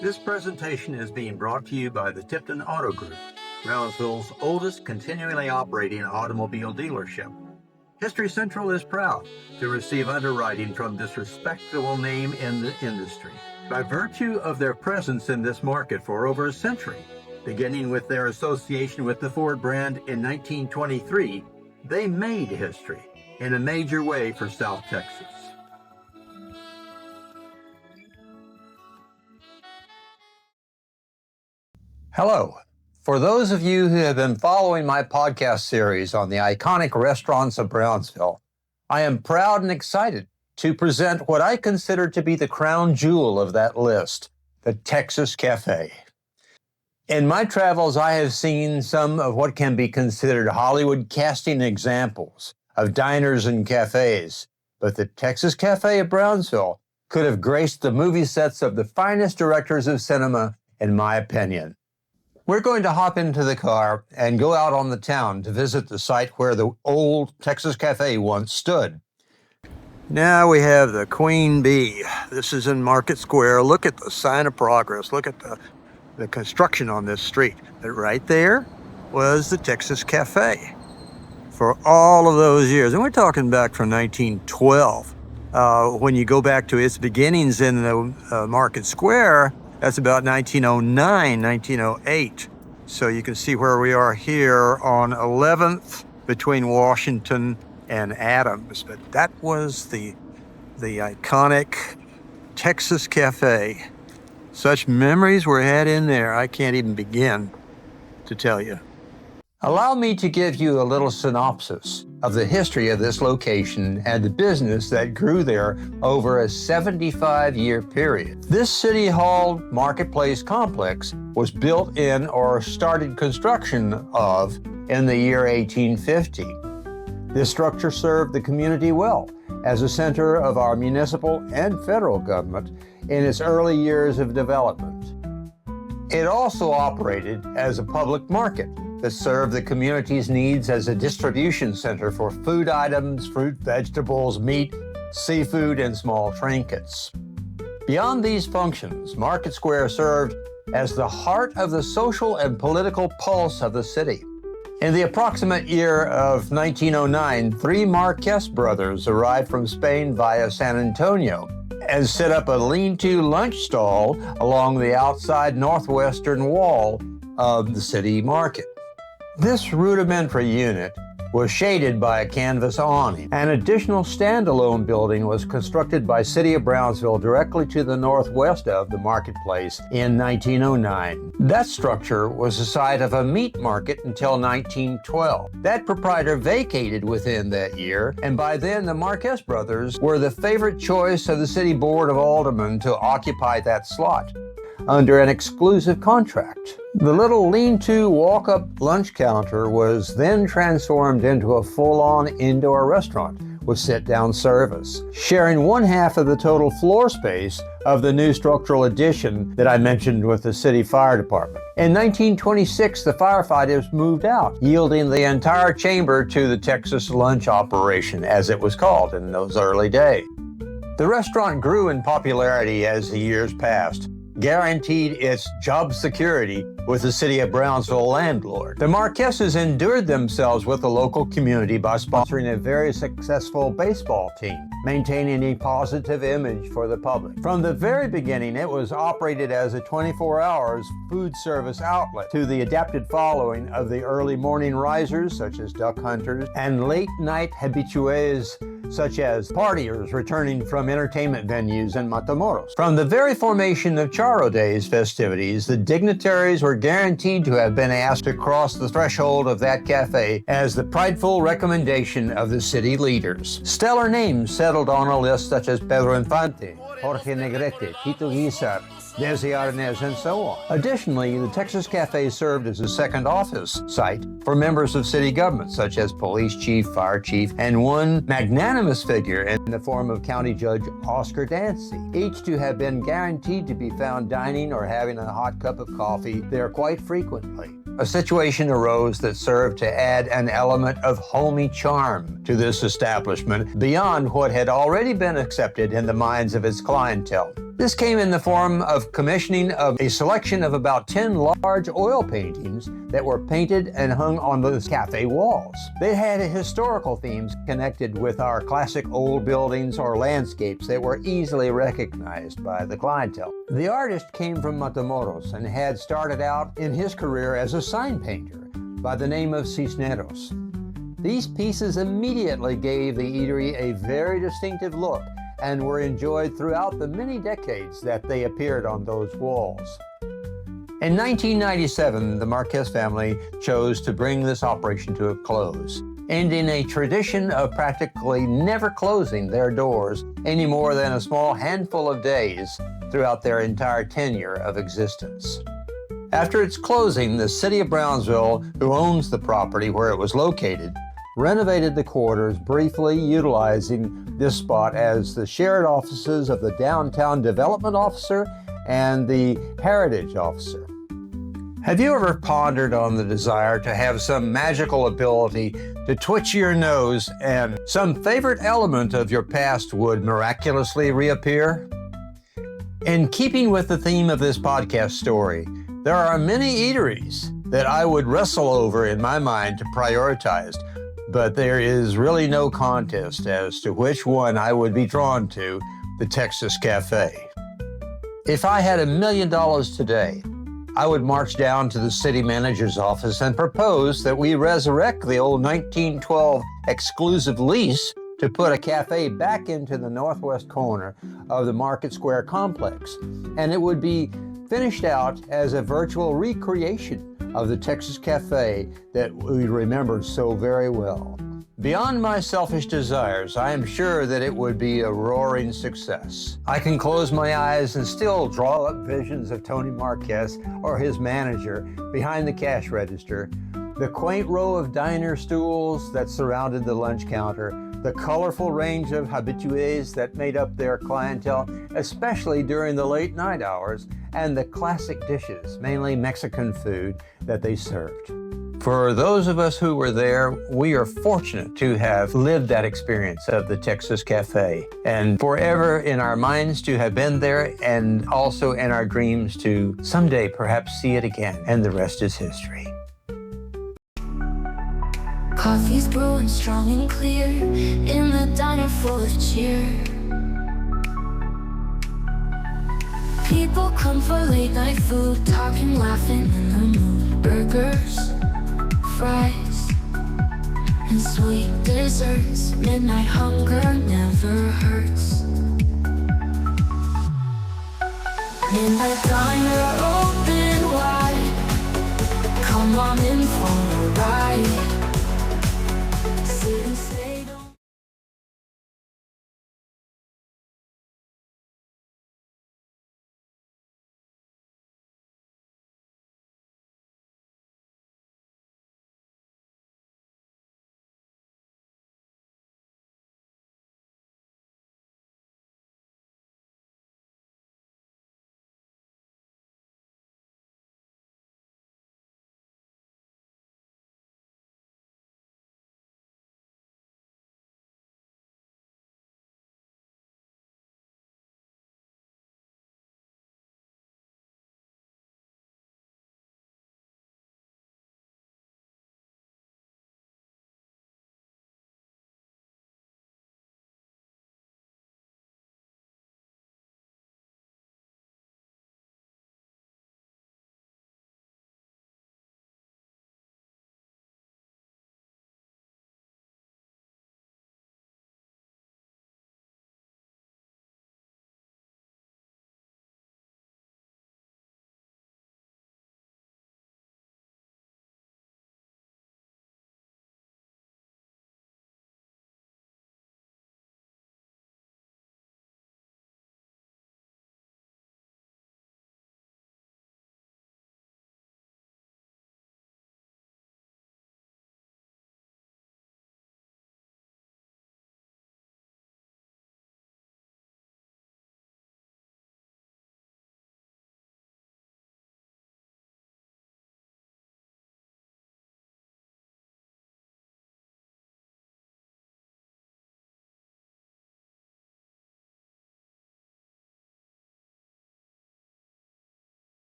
This presentation is being brought to you by the Tipton Auto Group, Brownsville's oldest continually operating automobile dealership. History Central is proud to receive underwriting from this respectable name in the industry. By virtue of their presence in this market for over a century, beginning with their association with the Ford brand in 1923, they made history in a major way for South Texas. Hello. For those of you who have been following my podcast series on the iconic restaurants of Brownsville, I am proud and excited to present what I consider to be the crown jewel of that list, the Texas Cafe. In my travels, I have seen some of what can be considered Hollywood casting examples of diners and cafes, but the Texas Cafe of Brownsville could have graced the movie sets of the finest directors of cinema, in my opinion. We're going to hop into the car and go out on the town to visit the site where the old Texas Cafe once stood. Now we have the Queen Bee. This is in Market Square. Look at the sign of progress. Look at the construction on this street. But right there was the Texas Cafe for all of those years. And we're talking back from 1912. When you go back to its beginnings in the Market Square, that's about 1909, 1908. So you can see where we are here on 11th between Washington and Adams. But that was the iconic Texas Cafe. Such memories were had in there, I can't even begin to tell you. Allow me to give you a little synopsis of the history of this location and the business that grew there over a 75-year period. This City Hall Marketplace complex was built in or started construction of in the year 1850. This structure served the community well as a center of our municipal and federal government in its early years of development. It also operated as a public market that served the community's needs as a distribution center for food items, fruit, vegetables, meat, seafood, and small trinkets. Beyond these functions, Market Square served as the heart of the social and political pulse of the city. In the approximate year of 1909, three Marquez brothers arrived from Spain via San Antonio and set up a lean-to lunch stall along the outside northwestern wall of the city market. This rudimentary unit was shaded by a canvas awning. An additional standalone building was constructed by City of Brownsville directly to the northwest of the marketplace in 1909. That structure was the site of a meat market until 1912. That proprietor vacated within that year, and by then the Marquez brothers were the favorite choice of the City Board of Aldermen to occupy that slot under an exclusive contract. The little lean-to walk-up lunch counter was then transformed into a full-on indoor restaurant with sit-down service, sharing one half of the total floor space of the new structural addition that I mentioned with the city fire department. In 1926, the firefighters moved out, yielding the entire chamber to the Texas Lunch Operation, as it was called in those early days. The restaurant grew in popularity as the years passed, guaranteed its job security with the City of Brownsville landlord. The Marquezes endured themselves with the local community by sponsoring a very successful baseball team, maintaining a positive image for the public. From the very beginning, it was operated as a 24 hours food service outlet to the adapted following of the early morning risers, such as duck hunters, and late night habitués, such as partiers returning from entertainment venues in Matamoros. From the very formation of Charro Days festivities, the dignitaries were guaranteed to have been asked to cross the threshold of that cafe as the prideful recommendation of the city leaders. Stellar names settled on a list such as Pedro Infante, Jorge Negrete, Tito Guizar, Desi Arnaz, and so on. Additionally, the Texas Cafe served as a second office site for members of city government, such as police chief, fire chief, and one magnanimous figure in the form of County Judge Oscar Dancy, each to have been guaranteed to be found dining or having a hot cup of coffee there quite frequently. a situation arose that served to add an element of homey charm to this establishment beyond what had already been accepted in the minds of its clientele. This came in the form of commissioning of a selection of about 10 large oil paintings that were painted and hung on the cafe walls. They had historical themes connected with our classic old buildings or landscapes that were easily recognized by the clientele. The artist came from Matamoros and had started out in his career as a sign painter by the name of Cisneros. These pieces immediately gave the eatery a very distinctive look and were enjoyed throughout the many decades that they appeared on those walls. In 1997, the Marquez family chose to bring this operation to a close, ending a tradition of practically never closing their doors any more than a small handful of days throughout their entire tenure of existence. After its closing, the city of Brownsville, who owns the property where it was located, renovated the quarters, briefly utilizing this spot as the shared offices of the Downtown Development Officer and the Heritage Officer. Have you ever pondered on the desire to have some magical ability to twitch your nose and some favorite element of your past would miraculously reappear? In keeping with the theme of this podcast story, there are many eateries that I would wrestle over in my mind to prioritize, but there is really no contest as to which one I would be drawn to, the Texas Cafe. If I had $1 million today, I would march down to the city manager's office and propose that we resurrect the old 1912 exclusive lease to put a cafe back into the northwest corner of the Market Square complex. And it would be finished out as a virtual recreation of the Texas Cafe that we remember so very well. Beyond my selfish desires, I am sure that it would be a roaring success. I can close my eyes and still draw up visions of Tony Marquez or his manager behind the cash register, the quaint row of diner stools that surrounded the lunch counter, the colorful range of habitués that made up their clientele, especially during the late night hours, and the classic dishes, mainly Mexican food, that they served. For those of us who were there, we are fortunate to have lived that experience of the Texas Cafe, and forever in our minds to have been there, and also in our dreams to someday perhaps see it again, and the rest is history. Coffee's brewing strong and clear in the diner full of cheer. People come for late night food, talking, laughing in the mood. Burgers, fries, and sweet desserts. Midnight hunger never hurts. Midnight diner open wide. Come on in for a ride.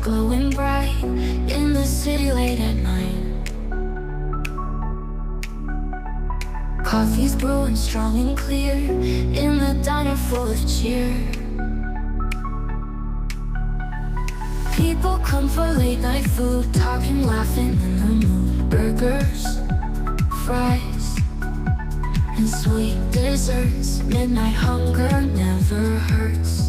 glowing bright in the city late at night. Coffee's brewing strong and clear in the diner full of cheer. People come for late night food, talking, laughing in the mood. Burgers, fries, and sweet desserts. Midnight hunger never hurts.